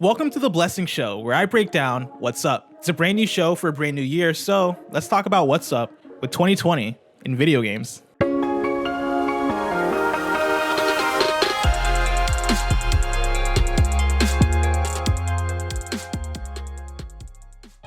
Welcome to The Blessing Show, where I break down what's up. It's a brand new show for a brand new year, so let's talk about what's up with 2020 in video games.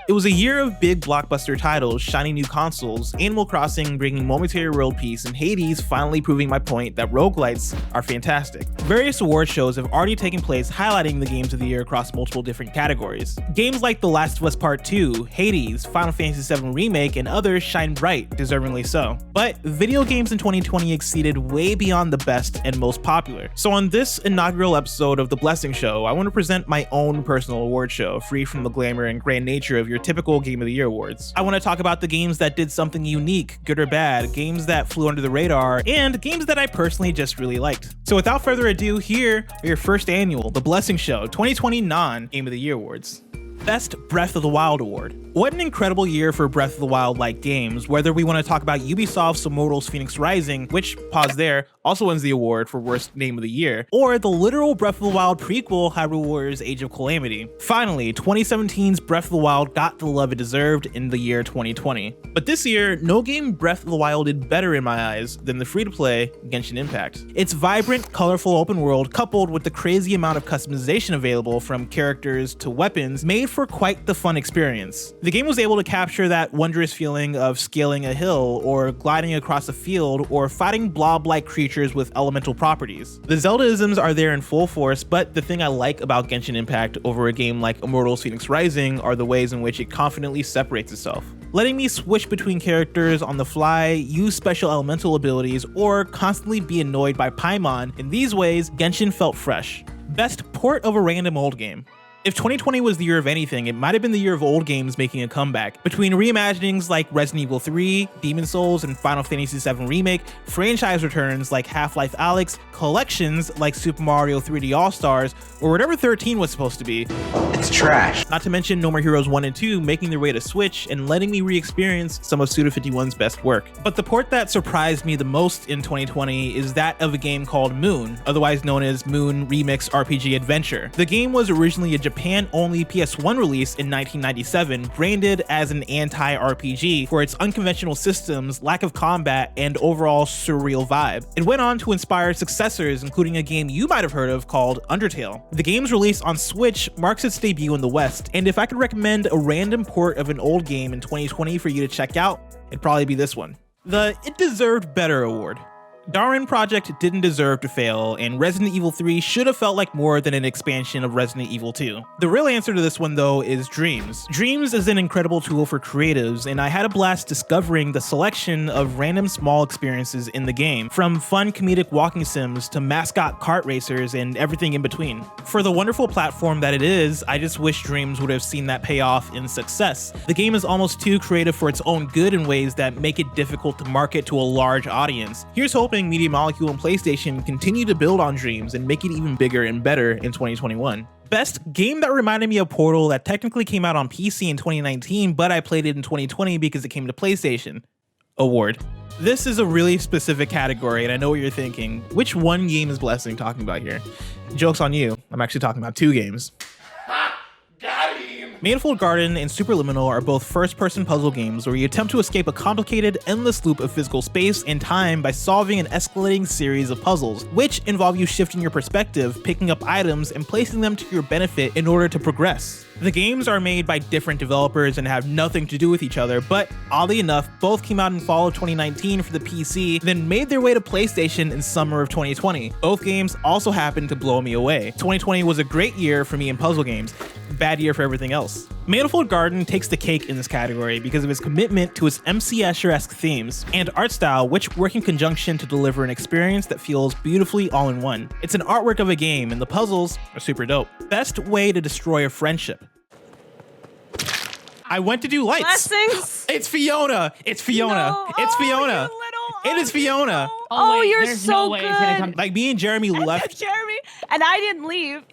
It was a year of big blockbuster titles, shiny new consoles, Animal Crossing bringing momentary world peace, and Hades finally proving my point that roguelites are fantastic. Various award shows have already taken place highlighting the games of the year across multiple different categories. Games like The Last of Us Part 2, Hades, Final Fantasy VII Remake, and others shine bright, deservingly so. But video games in 2020 exceeded way beyond the best and most popular. So on this inaugural episode of The Blessing Show, I want to present my own personal award show, free from the glamour and grand nature of your typical Game of the Year awards. I want to talk about the games that did something unique, good or bad, games that flew under the radar, and games that I personally just really liked. So without further ado, here are your first annual The Blessing Show 2020 non-Game of the Year awards. Best Breath of the Wild Award. What an incredible year for Breath of the Wild-like games, whether we want to talk about Ubisoft's Immortals Phoenix Rising, which, pause there, also wins the award for Worst Name of the Year, or the literal Breath of the Wild prequel, Hyrule Warriors Age of Calamity. Finally, 2017's Breath of the Wild got the love it deserved in the year 2020. But this year, no game Breath of the Wild did better in my eyes than the free-to-play Genshin Impact. Its vibrant, colorful open world, coupled with the crazy amount of customization available from characters to weapons, made for quite the fun experience. The game was able to capture that wondrous feeling of scaling a hill, or gliding across a field, or fighting blob-like creatures with elemental properties. The Zelda-isms are there in full force, but the thing I like about Genshin Impact over a game like Immortals Phoenix Rising are the ways in which it confidently separates itself. Letting me switch between characters on the fly, use special elemental abilities, or constantly be annoyed by Paimon, in these ways, Genshin felt fresh. Best port of a random old game. If 2020 was the year of anything, it might have been the year of old games making a comeback. Between reimaginings like Resident Evil 3, Demon's Souls, and Final Fantasy VII Remake, franchise returns like Half-Life Alyx, collections like Super Mario 3D All-Stars, or whatever 13 was supposed to be. It's trash. Not to mention No More Heroes 1 and 2 making their way to Switch and letting me re-experience some of Suda51's best work. But the port that surprised me the most in 2020 is that of a game called Moon, otherwise known as Moon Remix RPG Adventure. The game was originally a Japan-only PS1 release in 1997, branded as an anti-RPG for its unconventional systems, lack of combat, and overall surreal vibe. It went on to inspire successors, including a game you might have heard of called Undertale. The game's release on Switch marks its debut in the West, and if I could recommend a random port of an old game in 2020 for you to check out, it'd probably be this one. The It Deserved Better Award. Darwin Project didn't deserve to fail, and Resident Evil 3 should have felt like more than an expansion of Resident Evil 2. The real answer to this one, though, is Dreams. Dreams is an incredible tool for creatives, and I had a blast discovering the selection of random small experiences in the game, from fun comedic walking sims to mascot kart racers and everything in between. For the wonderful platform that it is, I just wish Dreams would have seen that pay off in success. The game is almost too creative for its own good in ways that make it difficult to market to a large audience. Here's hoping Media Molecule and PlayStation continue to build on Dreams and make it even bigger and better in 2021. Best game that reminded me of Portal that technically came out on PC in 2019, but I played it in 2020 because it came to PlayStation. Award. This is a really specific category, and I know what you're thinking. Which one game is Blessing talking about here? Joke's on you. I'm actually talking about two games. Manifold Garden and Superliminal are both first-person puzzle games where you attempt to escape a complicated, endless loop of physical space and time by solving an escalating series of puzzles, which involve you shifting your perspective, picking up items, and placing them to your benefit in order to progress. The games are made by different developers and have nothing to do with each other, but oddly enough, both came out in fall of 2019 for the PC, then made their way to PlayStation in summer of 2020. Both games also happened to blow me away. 2020 was a great year for me in puzzle games, bad year for everything else. Manifold Garden takes the cake in this category because of its commitment to its MC Escher-esque themes and art style, which work in conjunction to deliver an experience that feels beautifully all in one. It's an artwork of a game, and the puzzles are super dope. Best way to destroy a friendship. I went to do lights. Blessings. It's Fiona. It's Fiona. No. It's Oh, Fiona. It is Fiona. Oh, wait, you're there's so no way it's gonna good. come. Like me and Jeremy left. Jeremy, and I didn't leave.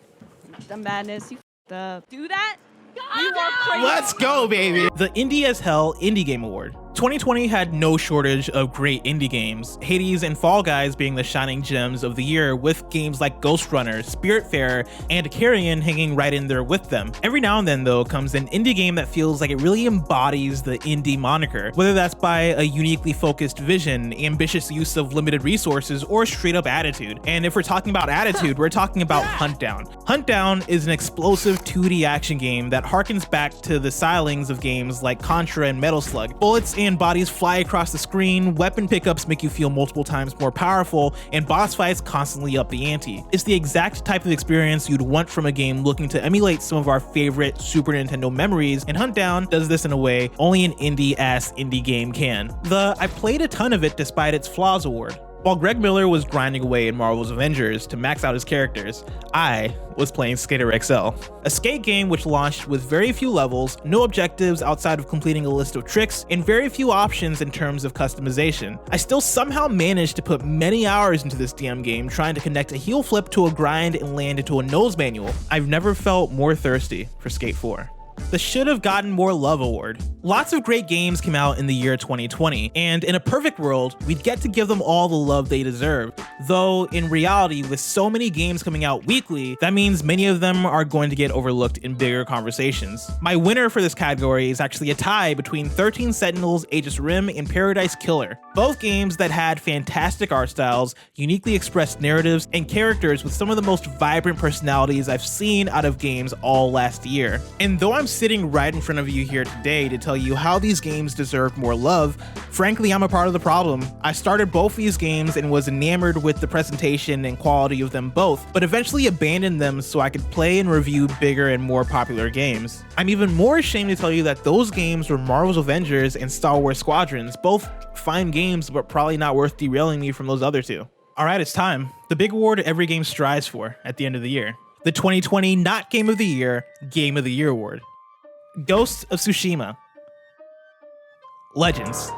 The madness, you f***ed up. Do that? You are crazy. Let's go, baby. The Indie as Hell Indie Game Award. 2020 had no shortage of great indie games, Hades and Fall Guys being the shining gems of the year, with games like Ghost Runner, Spiritfarer, and Carrion hanging right in there with them. Every now and then, though, comes an indie game that feels like it really embodies the indie moniker, whether that's by a uniquely focused vision, ambitious use of limited resources, or straight up attitude. And if we're talking about attitude, we're talking about Huntdown. Huntdown is an explosive 2D action game that harkens back to the stylings of games like Contra and Metal Slug. Bullets and bodies fly across the screen, weapon pickups make you feel multiple times more powerful, and boss fights constantly up the ante. It's the exact type of experience you'd want from a game looking to emulate some of our favorite Super Nintendo memories, and Huntdown does this in a way only an indie-ass indie game can. I played a ton of it despite its flaws award. While Greg Miller was grinding away in Marvel's Avengers to max out his characters, I was playing Skater XL, a skate game which launched with very few levels, no objectives outside of completing a list of tricks, and very few options in terms of customization. I still somehow managed to put many hours into this damn game trying to connect a heel flip to a grind and land into a nose manual. I've never felt more thirsty for Skate 4. The Should Have Gotten More Love award. Lots of great games came out in the year 2020, and in a perfect world, we'd get to give them all the love they deserve. Though, in reality, with so many games coming out weekly, that means many of them are going to get overlooked in bigger conversations. My winner for this category is actually a tie between 13 Sentinels, Aegis Rim, and Paradise Killer. Both games that had fantastic art styles, uniquely expressed narratives, and characters with some of the most vibrant personalities I've seen out of games all last year. And though I'm sitting right in front of you here today to tell you how these games deserve more love, frankly, I'm a part of the problem. I started both these games and was enamored with the presentation and quality of them both, but eventually abandoned them so I could play and review bigger and more popular games. I'm even more ashamed to tell you that those games were Marvel's Avengers and Star Wars Squadrons, both fine games, but probably not worth derailing me from those other two. Alright, it's time. The big award every game strives for at the end of the year. The 2020 Not Game of the Year, Game of the Year award. Ghost of Tsushima. Legends.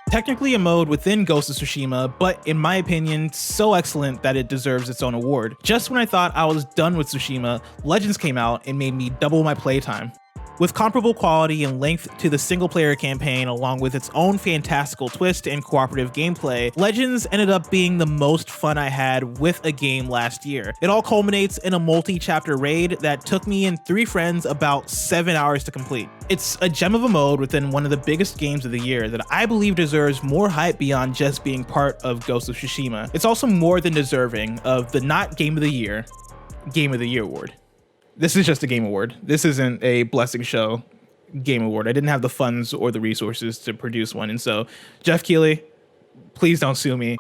Technically a mode within Ghost of Tsushima, but in my opinion, so excellent that it deserves its own award. Just when I thought I was done with Tsushima, Legends came out and made me double my playtime. With comparable quality and length to the single-player campaign, along with its own fantastical twist and cooperative gameplay, Legends ended up being the most fun I had with a game last year. It all culminates in a multi-chapter raid that took me and 3 friends about 7 hours to complete. It's a gem of a mode within one of the biggest games of the year that I believe deserves more hype beyond just being part of Ghost of Tsushima. It's also more than deserving of the Not Game of the Year, Game of the Year award. This is just a game award. This isn't a Blessing Show game award. I didn't have the funds or the resources to produce one. And so, Jeff Keighley, please don't sue me.